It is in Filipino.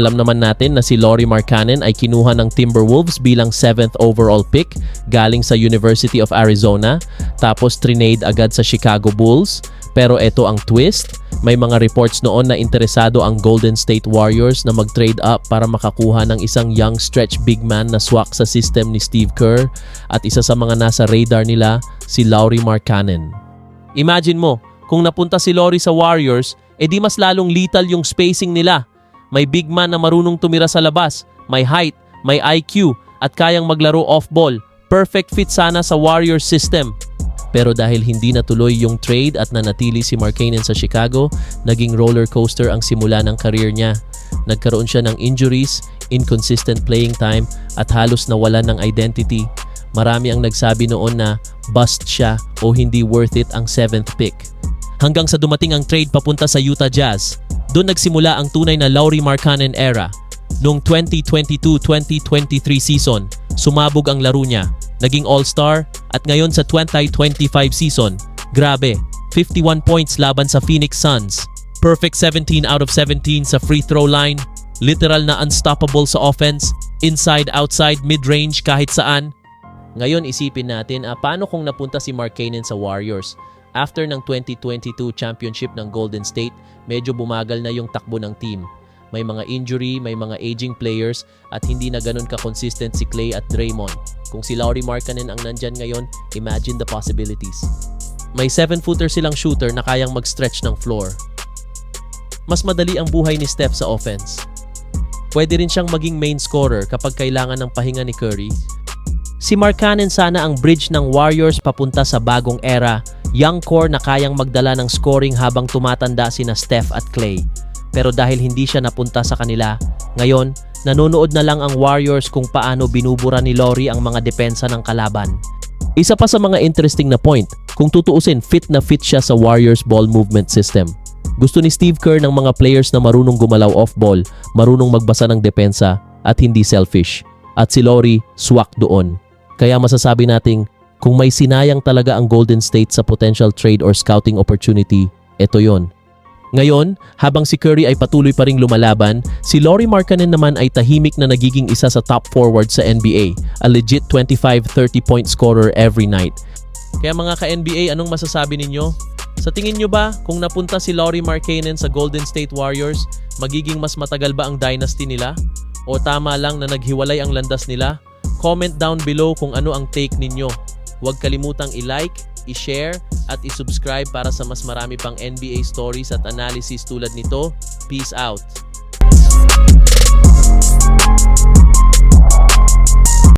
Alam naman natin na si Lauri Markkanen ay kinuha ng Timberwolves bilang 7th overall pick galing sa University of Arizona, tapos trinade agad sa Chicago Bulls. Pero ito ang twist, may mga reports noon na interesado ang Golden State Warriors na mag-trade up para makakuha ng isang young stretch big man na swak sa system ni Steve Kerr, at isa sa mga nasa radar nila si Lauri Markkanen. Imagine mo, kung napunta si Lauri sa Warriors, edi mas lalong lethal yung spacing nila. May big man na marunong tumira sa labas, may height, may IQ, at kayang maglaro off-ball. Perfect fit sana sa Warriors system. Pero dahil hindi natuloy yung trade at nanatili si Markkanen sa Chicago, naging roller coaster ang simula ng career niya. Nagkaroon siya ng injuries, inconsistent playing time, at halos nawalan ng identity. Marami ang nagsabi noon na bust siya o hindi worth it ang 7th pick. Hanggang sa dumating ang trade papunta sa Utah Jazz. Doon nagsimula ang tunay na Lauri Markkanen era. Noong 2022-2023 season, sumabog ang laro niya. Naging all-star, at ngayon sa 2025 season, grabe, 51 points laban sa Phoenix Suns. Perfect 17 out of 17 sa free throw line, literal na unstoppable sa offense, inside, outside, mid-range, kahit saan. Ngayon isipin natin, paano kung napunta si Markkanen sa Warriors? After ng 2022 championship ng Golden State, medyo bumagal na yung takbo ng team. May mga injury, may mga aging players, at hindi na ganun ka-consistent si Klay at Draymond. Kung si Lauri Markkanen ang nandyan ngayon, imagine the possibilities. May 7-footer silang shooter na kayang mag-stretch ng floor. Mas madali ang buhay ni Steph sa offense. Pwede rin siyang maging main scorer kapag kailangan ng pahinga ni Curry. Si Markkanen sana ang bridge ng Warriors papunta sa bagong era, young core na kayang magdala ng scoring habang tumatanda sina Steph at Klay. Pero dahil hindi siya napunta sa kanila, ngayon, nanonood na lang ang Warriors kung paano binubura ni Lauri ang mga depensa ng kalaban. Isa pa sa mga interesting na point, kung tutuusin, fit na fit siya sa Warriors ball movement system. Gusto ni Steve Kerr ng mga players na marunong gumalaw off-ball, marunong magbasa ng depensa, at hindi selfish. At si Lauri, swak doon. Kaya masasabi nating, kung may sinayang talaga ang Golden State sa potential trade or scouting opportunity, ito yon. Ngayon, habang si Curry ay patuloy pa ring lumalaban, si Lauri Markkanen naman ay tahimik na nagiging isa sa top forward sa NBA, a legit 25-30 point scorer every night. Kaya mga ka-NBA, anong masasabi ninyo? Sa tingin nyo ba, kung napunta si Lauri Markkanen sa Golden State Warriors, magiging mas matagal ba ang dynasty nila? O tama lang na naghiwalay ang landas nila? Comment down below kung ano ang take ninyo. Huwag kalimutang i-like, i-share, at i-subscribe para sa mas marami pang NBA stories at analysis tulad nito. Peace out!